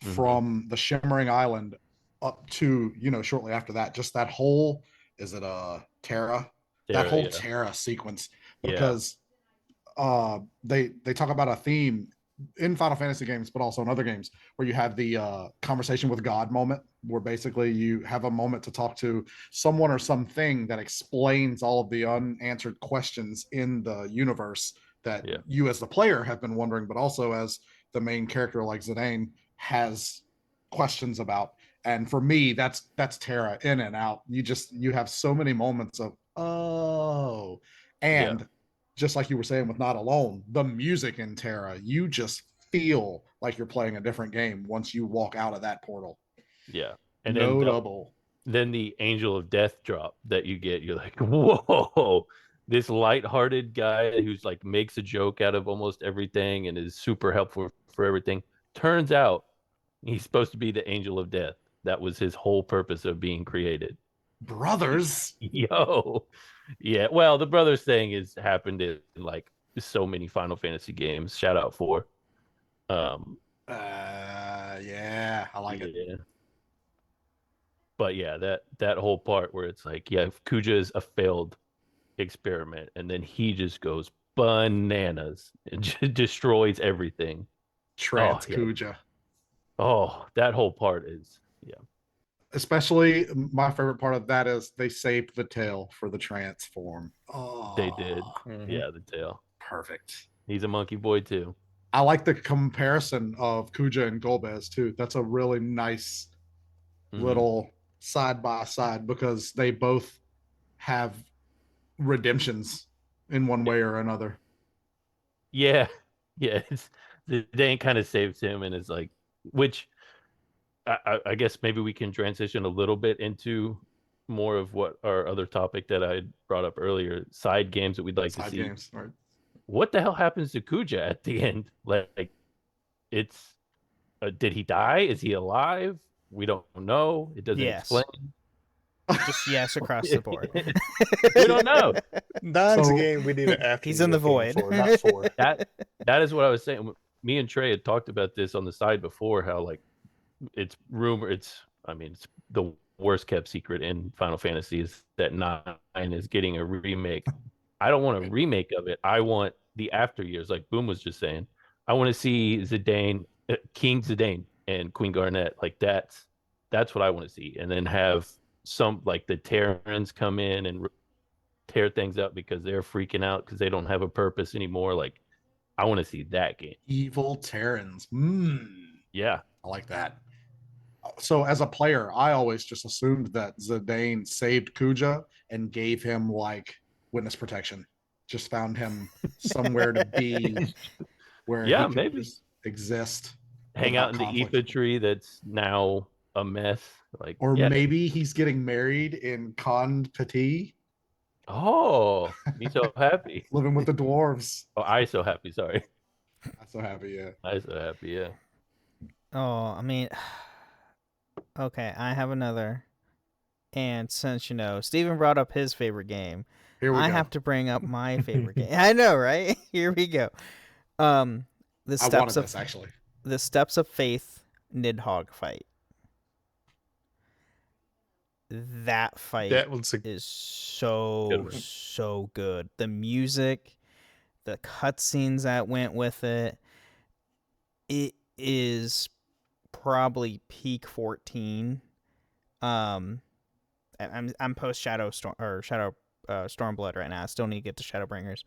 [SPEAKER 6] from the Shimmering Island up to shortly after that, just that whole Terra? That whole Terra sequence, because they talk about a theme in Final Fantasy games, but also in other games where you have the conversation with God moment, where basically you have a moment to talk to someone or something that explains all of the unanswered questions in the universe that you as the player have been wondering, but also as the main character like Zidane has questions about. And for me, that's Terra in and out. You have so many moments of just like you were saying with Not Alone, the music in Terra, you just feel like you're playing a different game once you walk out of that portal.
[SPEAKER 5] Yeah. And
[SPEAKER 6] notable.
[SPEAKER 5] Then the Angel of Death drop that you get, you're like, whoa, this lighthearted guy who's like makes a joke out of almost everything and is super helpful for everything. Turns out he's supposed to be the Angel of Death. That was his whole purpose of being created.
[SPEAKER 6] Brothers.
[SPEAKER 5] Yo. Yeah. Well, the brothers thing has happened in like so many Final Fantasy games. Shout out 4.
[SPEAKER 6] Yeah, I like it.
[SPEAKER 5] But yeah, that whole part where it's like, Kuja is a failed experiment, and then he just goes bananas and just destroys everything.
[SPEAKER 6] Kuja.
[SPEAKER 5] Oh, that whole part is
[SPEAKER 6] Especially my favorite part of that is they saved the tail for the transform. Oh,
[SPEAKER 5] they did. Yeah, the tail.
[SPEAKER 6] Perfect.
[SPEAKER 5] He's a monkey boy too.
[SPEAKER 6] I like the comparison of Kuja and Golbez too. That's a really nice little side by side, because they both have redemptions in one way or another.
[SPEAKER 5] Yeah. Zidane kind of saves him and is like, which I guess maybe we can transition a little bit into more of what our other topic that I brought up earlier, side games that we'd like to see.
[SPEAKER 6] Games, right.
[SPEAKER 5] What the hell happens to Kuja at the end? Like it's did he die? Is he alive? We don't know. It doesn't explain.
[SPEAKER 4] Just yes across the board.
[SPEAKER 5] We don't know.
[SPEAKER 7] 9's a game we need an after.
[SPEAKER 4] He's in the void.
[SPEAKER 7] For, not 4.
[SPEAKER 5] That is what I was saying. Me and Trey had talked about this on the side before, how like it's the worst kept secret in Final Fantasy is that 9 is getting a remake. I don't want a remake of it. I want the after years, like Boom was just saying. I want to see Zidane, King Zidane and Queen Garnet. Like that's what I want to see, and then have some like the Terrans come in and tear things up because they're freaking out because they don't have a purpose anymore. Like I want to see that game.
[SPEAKER 6] Evil Terrans.
[SPEAKER 5] Yeah,
[SPEAKER 6] I like that. So as a player, I always just assumed that Zidane saved Kuja and gave him like witness protection. Just found him somewhere to be where he could
[SPEAKER 5] maybe
[SPEAKER 6] just exist.
[SPEAKER 5] Hang out in the Aether tree that's now a mess. Like,
[SPEAKER 6] maybe he's getting married in Con Petit.
[SPEAKER 5] Oh, me so happy.
[SPEAKER 6] Living with the dwarves.
[SPEAKER 5] Oh, I so happy. Sorry.
[SPEAKER 6] I so happy. Yeah.
[SPEAKER 5] I so happy. Yeah.
[SPEAKER 4] Oh, I mean, okay. I have another, and since Steven brought up his favorite game, I have to bring up my favorite game. I know, right? Here we go. The Steps of Faith Nidhogg fight. That fight is so good. The music, the cutscenes that went with it, it is probably peak 14. I I'm post Shadow Storm or Shadow Stormblood right now. I still need to get to Shadowbringers,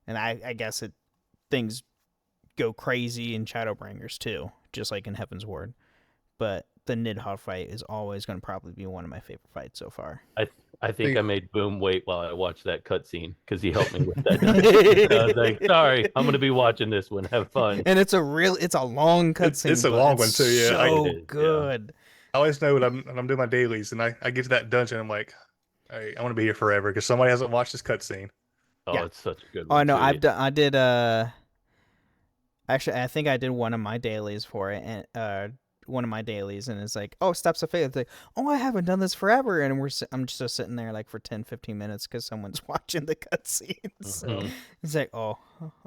[SPEAKER 4] and I guess things go crazy in Shadowbringers too, just like in Heaven's Ward. But the Nidhogg fight is always going to probably be one of my favorite fights so far.
[SPEAKER 5] I think I made Boom wait while I watched that cutscene because he helped me with that. I was like, sorry, I'm going to be watching this one. Have fun.
[SPEAKER 4] And it's a long cutscene.
[SPEAKER 7] It's a long one too. Yeah,
[SPEAKER 4] so good.
[SPEAKER 7] I always know when I'm doing my dailies and I get to that dungeon, I'm like, I want to be here forever because somebody hasn't watched this cutscene.
[SPEAKER 5] Oh, yeah. It's such a good
[SPEAKER 4] one. Oh no,
[SPEAKER 5] too,
[SPEAKER 4] I did actually I think I did one of my dailies for it, and it's like, oh, Steps of Faith. It's like, oh, I haven't done this forever, and I'm just sitting there like for 10-15 minutes because someone's watching the cutscenes. So it's like, oh,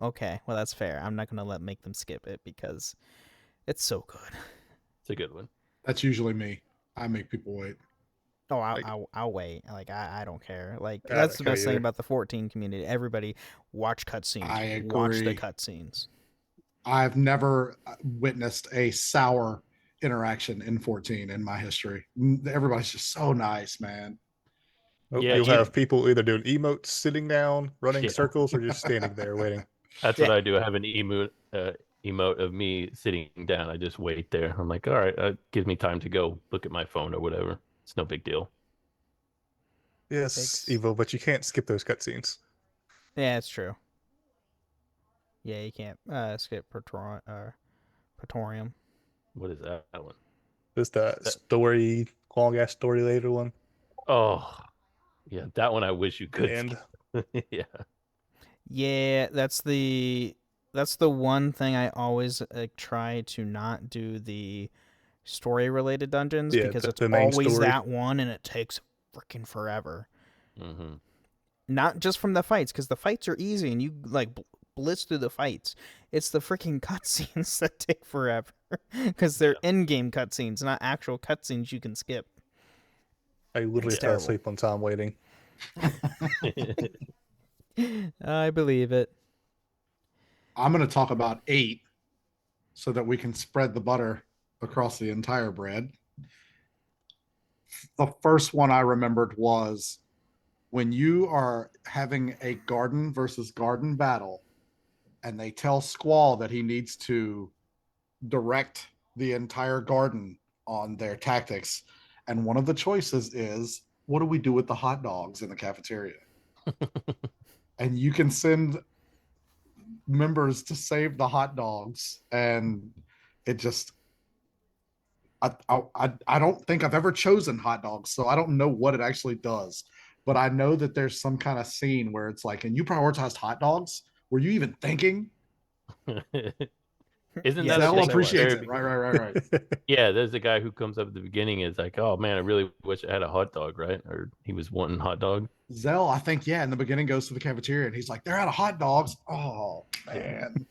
[SPEAKER 4] okay, well that's fair. I'm not gonna make them skip it because it's so good.
[SPEAKER 5] It's a good one.
[SPEAKER 6] That's usually me. I make people wait.
[SPEAKER 4] Oh, I'll wait. Like I don't care. Like that's the best thing about the 14 community. Everybody watch cutscenes.
[SPEAKER 6] I agree.
[SPEAKER 4] Watch the cutscenes.
[SPEAKER 6] I've never witnessed a sour interaction in 14 in my history. Everybody's just so nice, man.
[SPEAKER 7] You'll have people either doing emotes, sitting down, running circles, or just standing there waiting.
[SPEAKER 5] That's what I do. I have an emote of me sitting down. I just wait there. I'm like, all right, gives me time to go look at my phone or whatever. It's no big deal.
[SPEAKER 7] Yes, evil, but you can't skip those cutscenes.
[SPEAKER 4] Yeah, it's true. Yeah, you can't skip Praetorium.
[SPEAKER 5] What is that one?
[SPEAKER 7] Is that story, long ass story later one?
[SPEAKER 5] Oh, yeah, that one I wish you could.
[SPEAKER 7] And
[SPEAKER 4] yeah, that's the one thing I always try to not do the story related dungeons because it's always story. That one, and it takes freaking forever.
[SPEAKER 5] Mm-hmm.
[SPEAKER 4] Not just from the fights, because the fights are easy and you like blitz through the fights. It's the freaking cutscenes that take forever because they're in-game cutscenes, not actual cutscenes you can skip.
[SPEAKER 7] I literally fell asleep on time waiting.
[SPEAKER 4] I believe it.
[SPEAKER 6] I'm going to talk about 8 so that we can spread the butter across the entire bread. The first one I remembered was when you are having a garden versus garden battle and they tell Squall that he needs to direct the entire garden on their tactics. And one of the choices is, what do we do with the hot dogs in the cafeteria? And you can send members to save the hot dogs. And it just, I don't think I've ever chosen hot dogs, so I don't know what it actually does. But I know that there's some kind of scene where it's like, and you prioritized hot dogs? Were you even thinking?
[SPEAKER 5] Isn't that
[SPEAKER 6] Zell appreciates it? Right.
[SPEAKER 5] Yeah, there's a guy who comes up at the beginning and is like, "Oh man, I really wish I had a hot dog," right? Or he was wanting hot dog.
[SPEAKER 6] Zell, I think, in the beginning goes to the cafeteria and he's like, "They're out of hot dogs." Oh man.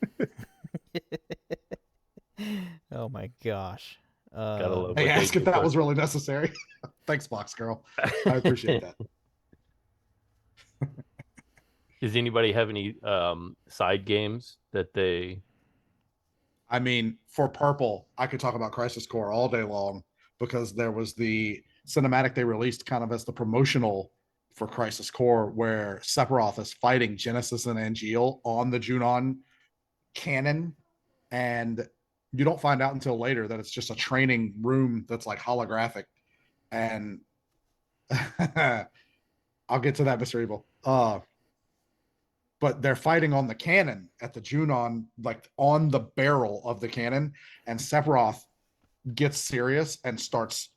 [SPEAKER 4] Oh my gosh.
[SPEAKER 6] Hey, ask if that was really necessary. Thanks, Box Girl. I appreciate that.
[SPEAKER 5] Does anybody have any side games that they?
[SPEAKER 6] I mean, for Purple, I could talk about Crisis Core all day long because there was the cinematic they released kind of as the promotional for Crisis Core where Sephiroth is fighting Genesis and Angeal on the Junon cannon. And you don't find out until later that it's just a training room that's like holographic. And I'll get to that, Mr. Evil. But they're fighting on the cannon at the Junon, like on the barrel of the cannon, and Sephiroth gets serious and starts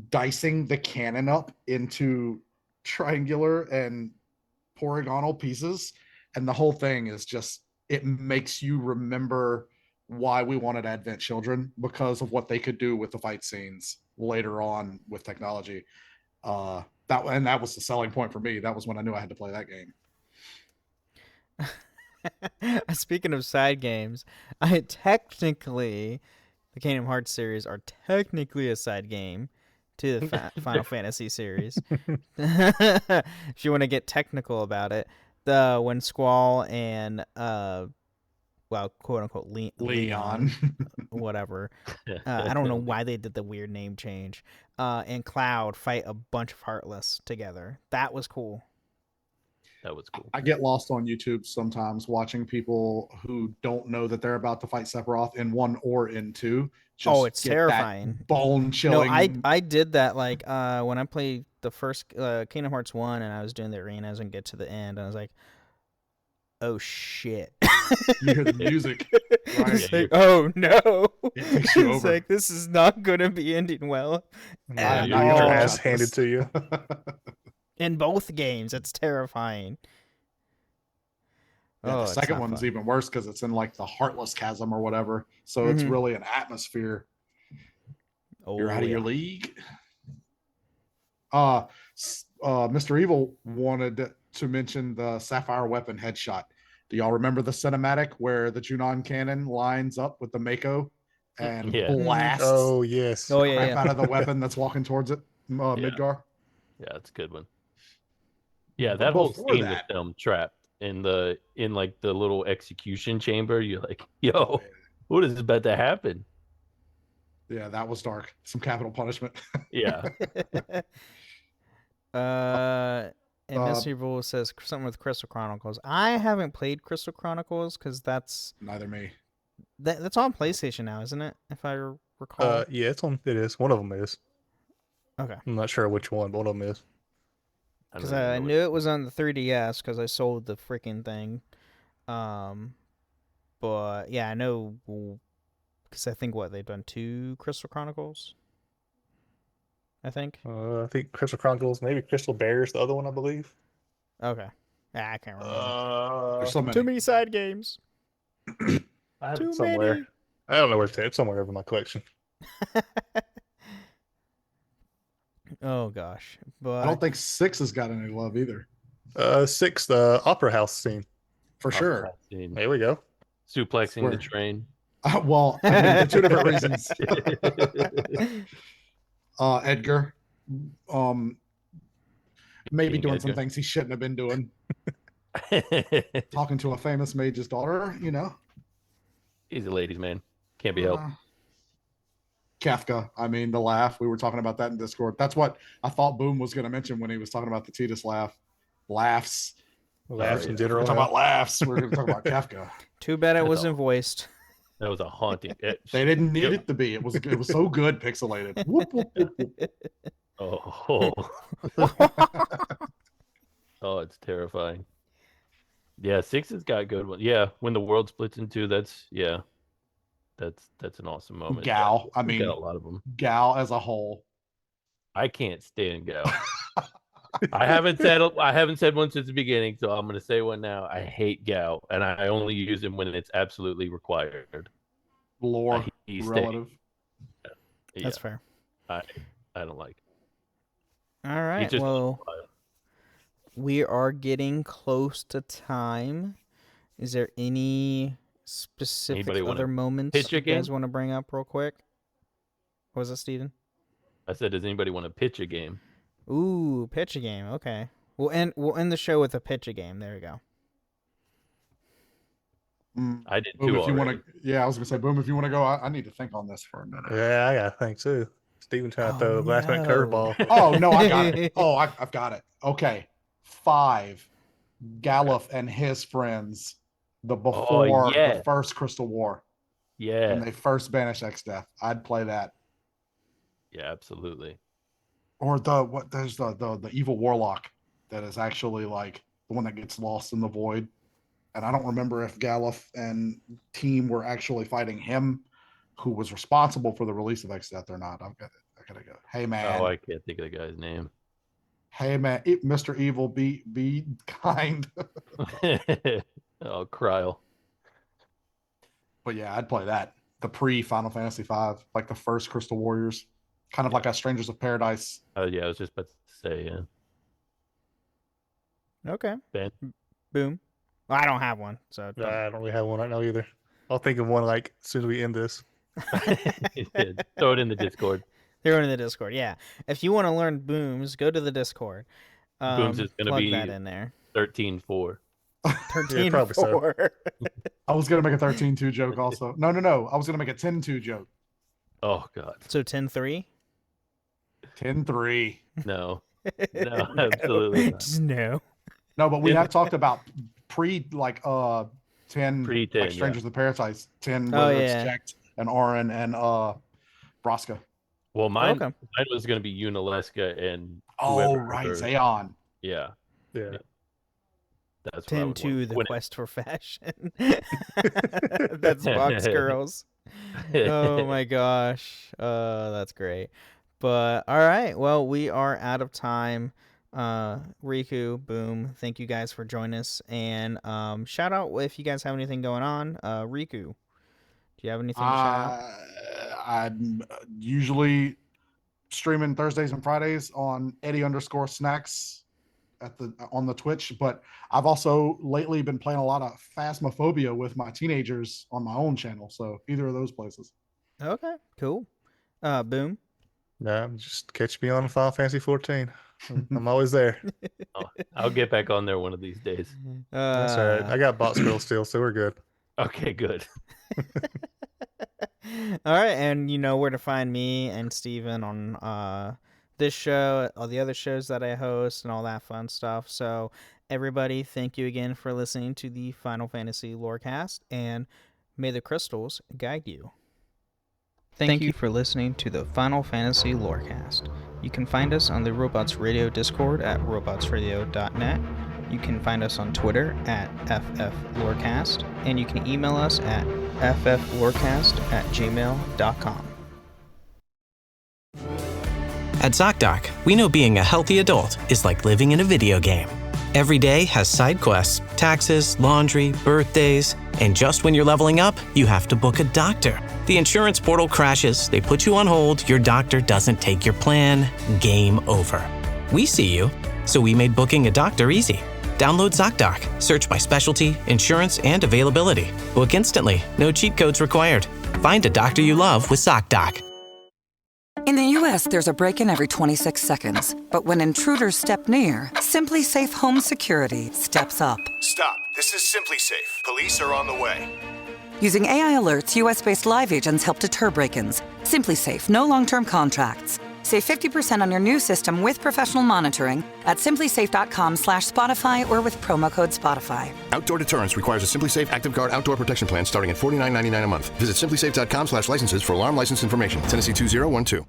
[SPEAKER 6] dicing the cannon up into triangular and polygonal pieces. And the whole thing is just, it makes you remember why we wanted Advent Children because of what they could do with the fight scenes later on with technology. That was the selling point for me. That was when I knew I had to play that game.
[SPEAKER 4] Speaking of side games, the Kingdom Hearts series are technically a side game to the Final Fantasy series. If you want to get technical about it, when Squall and well, quote unquote Leon, whatever. I don't know why they did the weird name change. And Cloud fight a bunch of Heartless together. That was cool.
[SPEAKER 5] That was cool.
[SPEAKER 6] I get lost on YouTube sometimes watching people who don't know that they're about to fight Sephiroth in 1 or in 2.
[SPEAKER 4] It's terrifying.
[SPEAKER 6] Bone chilling.
[SPEAKER 4] No, I did that like when I played the first Kingdom Hearts 1 and I was doing the arenas and get to the end, and I was like, oh shit.
[SPEAKER 6] You hear the music. Right?
[SPEAKER 4] It's like, oh no. It's like, this is not going to be ending well.
[SPEAKER 7] Yeah, you get your ass handed to you.
[SPEAKER 4] In both games, it's terrifying.
[SPEAKER 6] Yeah, the second one's even worse because it's in like the Heartless Chasm or whatever. So it's really an atmosphere. You're out of your league. Mr. Evil wanted to mention the Sapphire Weapon headshot. Do y'all remember the cinematic where the Junon cannon lines up with the Mako and blasts?
[SPEAKER 7] Oh yes.
[SPEAKER 4] Oh yeah.
[SPEAKER 6] Out of the weapon that's walking towards it, Midgar.
[SPEAKER 5] Yeah, it's a good one. Yeah, that whole scene with them trapped in like the little execution chamber. You're like, yo, what is about to happen?
[SPEAKER 6] Yeah, that was dark. Some capital punishment.
[SPEAKER 5] Yeah.
[SPEAKER 4] And Mr. Evil says something with Crystal Chronicles. I haven't played Crystal Chronicles because that's
[SPEAKER 6] neither me.
[SPEAKER 4] That's on PlayStation now, isn't it? If I recall.
[SPEAKER 7] Yeah, it's on. It is. One of them is.
[SPEAKER 4] Okay.
[SPEAKER 7] I'm not sure which one, but one of them is.
[SPEAKER 4] Because I knew it was on the 3DS because I sold the freaking thing. But yeah, I know because I think they've done 2 Crystal Chronicles. I think
[SPEAKER 7] Crystal Chronicles, maybe Crystal Bears, the other one, I believe.
[SPEAKER 4] Okay. I can't remember.
[SPEAKER 6] There's so many.
[SPEAKER 4] Too many side games.
[SPEAKER 7] I have it somewhere. Many. I don't know where it's at. It's somewhere over my collection.
[SPEAKER 4] Oh gosh, but
[SPEAKER 6] I don't think 6 has got any love either.
[SPEAKER 7] 6, the Opera House scene,
[SPEAKER 6] for sure.
[SPEAKER 7] There we go.
[SPEAKER 5] Suplexing the train.
[SPEAKER 6] Well, I mean, for 2 different reasons. Edgar, maybe King doing Edgar. Some things he shouldn't have been doing. Talking to a famous mage's daughter, you know.
[SPEAKER 5] He's a ladies' man. Can't be helped.
[SPEAKER 6] Kafka. I mean, the laugh. We were talking about that in Discord. That's what I thought Boom was going to mention when he was talking about the Tidus laugh. Laughs in general. We're talking about laughs. We're going to talk about Kafka.
[SPEAKER 4] Too bad it wasn't voiced.
[SPEAKER 5] That was a haunting.
[SPEAKER 6] They didn't need it to be. It was so good pixelated. Whoop, whoop, whoop, whoop.
[SPEAKER 5] Oh. Oh, it's terrifying. Yeah, 6 has got good ones. Yeah, when the world splits in 2, that's an awesome moment.
[SPEAKER 6] Gal, I mean,
[SPEAKER 5] got a lot of them.
[SPEAKER 6] Gal as a whole.
[SPEAKER 5] I can't stand Gal. I haven't said one since the beginning, so I'm going to say one now. I hate Gal, and I only use him when it's absolutely required.
[SPEAKER 6] Lore relative.
[SPEAKER 5] Yeah.
[SPEAKER 4] That's fair.
[SPEAKER 5] I don't like it.
[SPEAKER 4] All right. Well, we are getting close to time. Is there any specific other moments you guys want to bring up real quick? What was that, Steven?
[SPEAKER 5] I said, does anybody want to pitch a game?
[SPEAKER 4] Ooh, pitch a game. Okay. We'll end the show with a pitch a game. There we go.
[SPEAKER 5] I did
[SPEAKER 6] Boom,
[SPEAKER 5] too.
[SPEAKER 6] If you want to, I was gonna say, Boom. If you want to go, I need to think on this for a minute.
[SPEAKER 7] Yeah, I gotta think too. Steven trying to throw the last minute curveball.
[SPEAKER 6] Oh no, I got it. Oh, I've got it. Okay, 5. Galuf and his friends. Before the first Crystal War.
[SPEAKER 5] Yeah.
[SPEAKER 6] When they first banished X-Death. I'd play that.
[SPEAKER 5] Yeah, absolutely.
[SPEAKER 6] Or there's the evil warlock that is actually like the one that gets lost in the void. And I don't remember if Galuf and team were actually fighting him, who was responsible for the release of X-Death or not. I gotta go. Hey man.
[SPEAKER 5] Oh, I can't think of the guy's name.
[SPEAKER 6] Hey man, Mr. Evil, be kind.
[SPEAKER 5] Oh, Kryl.
[SPEAKER 6] But yeah, I'd play that. The pre-Final Fantasy V, like the first Crystal Warriors. Kind of like a Strangers of Paradise.
[SPEAKER 5] Oh yeah, I was just about to say, yeah.
[SPEAKER 4] Okay.
[SPEAKER 5] Ben?
[SPEAKER 4] Boom. Well, I don't have one, so
[SPEAKER 7] I don't really have one right now either. I'll think of one like as soon as we end this.
[SPEAKER 5] Throw it in the Discord.
[SPEAKER 4] Throw it in the Discord, yeah. If you want to learn booms, go to the Discord.
[SPEAKER 5] Booms is going to be
[SPEAKER 4] that in there.
[SPEAKER 5] 13-4.
[SPEAKER 4] 13
[SPEAKER 7] probably
[SPEAKER 4] 4.
[SPEAKER 7] so.
[SPEAKER 6] I was gonna make a 13-2 joke also. No. I was gonna make a 10-2 joke.
[SPEAKER 5] Oh God.
[SPEAKER 4] So 10-3?
[SPEAKER 6] 10-3.
[SPEAKER 5] No. No, absolutely not.
[SPEAKER 4] No.
[SPEAKER 6] No, but we have talked about 10
[SPEAKER 5] Pre-10,
[SPEAKER 6] like Strangers of Paradise, 10
[SPEAKER 4] Oh,
[SPEAKER 6] whether
[SPEAKER 4] yeah.
[SPEAKER 6] it's Jack and Oren and Braska.
[SPEAKER 5] Well, mine
[SPEAKER 4] Okay.
[SPEAKER 5] was going to be Unaleska and
[SPEAKER 6] Oh,
[SPEAKER 5] whoever
[SPEAKER 6] right,
[SPEAKER 5] her-
[SPEAKER 6] Zayon.
[SPEAKER 5] Yeah,
[SPEAKER 7] Yeah.
[SPEAKER 5] that's what I would
[SPEAKER 4] 10-2,
[SPEAKER 5] want.
[SPEAKER 4] the
[SPEAKER 5] When-
[SPEAKER 4] quest for fashion. That's Box Girls. Oh my gosh. That's great. But all right, well, we are out of time. Riku, Boom, thank you guys for joining us. And shout out if you guys have anything going on. Riku, do you have anything to shout out?
[SPEAKER 6] I'm usually streaming Thursdays and Fridays on Eddie_snacks on the Twitch, but I've also lately been playing a lot of Phasmophobia with my teenagers on my own channel. So either of those places.
[SPEAKER 4] Okay, cool. Boom.
[SPEAKER 7] No, just catch me on Final Fantasy 14. I'm always there.
[SPEAKER 5] I'll get back on there one of these days.
[SPEAKER 7] That's all right. I got Box Girl still, so we're good.
[SPEAKER 5] Okay, good.
[SPEAKER 4] All right, and you know where to find me and Steven on this show, all the other shows that I host, and all that fun stuff. So, everybody, thank you again for listening to the Final Fantasy Lorecast, and may the crystals guide you. Thank you for listening to the Final Fantasy Lorecast. You can find us on the Robots Radio Discord at robotsradio.net. You can find us on Twitter at FFLorecast, and you can email us at fflorecast@gmail.com.
[SPEAKER 12] At ZocDoc, we know being a healthy adult is like living in a video game. Every day has side quests, taxes, laundry, birthdays, and just when you're leveling up, you have to book a doctor. The insurance portal crashes, they put you on hold, your doctor doesn't take your plan, game over. We see you, so we made booking a doctor easy. Download ZocDoc, search by specialty, insurance, and availability. Book instantly, no cheat codes required. Find a doctor you love with ZocDoc.
[SPEAKER 13] In the U.S., there's a break-in every 26 seconds. But when intruders step near, Simply Safe Home Security steps up.
[SPEAKER 14] Stop. This is Simply Safe. Police are on the way.
[SPEAKER 13] Using AI alerts, U.S.-based live agents help deter break-ins. Simply Safe, no long-term contracts. Save 50% on your new system with professional monitoring at simplysafe.com/Spotify or with promo code Spotify.
[SPEAKER 14] Outdoor deterrence requires a Simply Safe Active Guard outdoor protection plan starting at $49.99 a month. Visit simplysafe.com/licenses for alarm license information. Tennessee 2012.